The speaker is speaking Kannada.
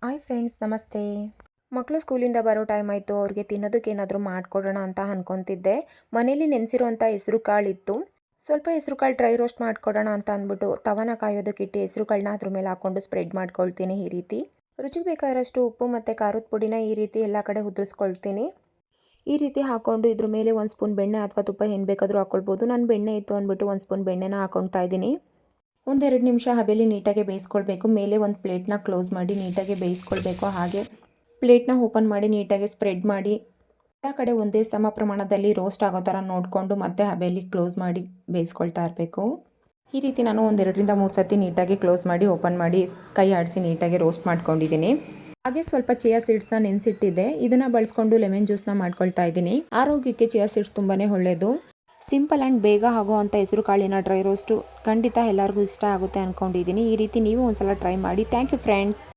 ಹಾಯ್ ಫ್ರೆಂಡ್ಸ್, ನಮಸ್ತೆ. ಮಕ್ಕಳು ಸ್ಕೂಲಿಂದ ಬರೋ ಟೈಮ್ ಆಯಿತು. ಅವ್ರಿಗೆ ತಿನ್ನೋದಕ್ಕೆ ಏನಾದರೂ ಮಾಡಿಕೊಡೋಣ ಅಂತ ಅಂದ್ಕೊತಿದ್ದೆ. ಮನೇಲಿ ನೆನೆಸಿರುವಂಥ ಹೆಸರು ಕಾಳಿತ್ತು. ಸ್ವಲ್ಪ ಹೆಸರು ಕಾಳು ಡ್ರೈ ರೋಸ್ಟ್ ಮಾಡಿಕೊಡೋಣ ಅಂತ ಅಂದ್ಬಿಟ್ಟು ತವನ ಕಾಯೋದಕ್ಕಿಟ್ಟು ಹೆಸರು ಕಾಳನ್ನ ಅದ್ರ ಮೇಲೆ ಹಾಕ್ಕೊಂಡು ಸ್ಪ್ರೆಡ್ ಮಾಡ್ಕೊಳ್ತೀನಿ. ಈ ರೀತಿ ರುಚಿಗೆ ಬೇಕಾದಷ್ಟು ಉಪ್ಪು ಮತ್ತು ಖಾರದ ಪುಡಿನ ಈ ರೀತಿ ಎಲ್ಲ ಕಡೆ ಉದುರಿಸ್ಕೊಳ್ತೀನಿ. ಈ ರೀತಿ ಹಾಕ್ಕೊಂಡು ಇದ್ರ ಮೇಲೆ ಒಂದು ಸ್ಪೂನ್ ಬೆಣ್ಣೆ ಅಥವಾ ತುಪ್ಪ ಏನು ಬೇಕಾದರೂ ಹಾಕ್ಕೊಳ್ಬೋದು. ನಾನು ಬೆಣ್ಣೆ ಇತ್ತು ಅಂದ್ಬಿಟ್ಟು ಒಂದು ಸ್ಪೂನ್ ಬೆಣ್ಣೆನ ಹಾಕ್ಕೊಳ್ತಾ ಇದ್ದೀನಿ. ಒಂದೆರಡು ನಿಮಿಷ ಹಬೆಯಲ್ಲಿ ನೀಟಾಗಿ ಬೇಯಿಸ್ಕೊಳ್ಬೇಕು. ಮೇಲೆ ಒಂದು ಪ್ಲೇಟ್ನ ಕ್ಲೋಸ್ ಮಾಡಿ ನೀಟಾಗಿ ಬೇಯಿಸ್ಕೊಳ್ಬೇಕು. ಹಾಗೆ ಪ್ಲೇಟ್ನ ಓಪನ್ ಮಾಡಿ ನೀಟಾಗಿ ಸ್ಪ್ರೆಡ್ ಮಾಡಿ ಎಲ್ಲ ಕಡೆ ಒಂದೇ ಸಮ ಪ್ರಮಾಣದಲ್ಲಿ ರೋಸ್ಟ್ ಆಗೋ ಥರ ನೋಡಿಕೊಂಡು ಮತ್ತೆ ಹಬೆಯಲ್ಲಿ ಕ್ಲೋಸ್ ಮಾಡಿ ಬೇಯಿಸ್ಕೊಳ್ತಾ ಇರಬೇಕು. ಈ ರೀತಿ ನಾನು ಒಂದೆರಡರಿಂದ ಮೂರು ಸತಿ ನೀಟಾಗಿ ಕ್ಲೋಸ್ ಮಾಡಿ ಓಪನ್ ಮಾಡಿ ಕೈ ಆಡಿಸಿ ನೀಟಾಗಿ ರೋಸ್ಟ್ ಮಾಡ್ಕೊಂಡಿದ್ದೀನಿ. ಹಾಗೆ ಸ್ವಲ್ಪ ಚಿಯಾ ಸೀಡ್ಸ್ನ ನೆನೆಸಿಟ್ಟಿದ್ದೆ. ಇದನ್ನು ಬಳಸ್ಕೊಂಡು ಲೆಮನ್ ಜ್ಯೂಸ್ನ ಮಾಡ್ಕೊಳ್ತಾ ಇದ್ದೀನಿ. ಆರೋಗ್ಯಕ್ಕೆ ಚಿಯಾ ಸೀಡ್ಸ್ ತುಂಬಾ ಒಳ್ಳೆಯದು. ಸಿಂಪಲ್ ಆ್ಯಂಡ್ ಬೇಗ ಆಗೋವಂಥ ಹೆಸರು ಕಾಳಿನ ಡ್ರೈ ರೋಸ್ಟು ಖಂಡಿತ ಎಲ್ಲರಿಗೂ ಇಷ್ಟ ಆಗುತ್ತೆ ಅಂದ್ಕೊಂಡಿದ್ದೀನಿ. ಈ ರೀತಿ ನೀವು ಒಂದ್ಸಲ ಟ್ರೈ ಮಾಡಿ. Thank you friends.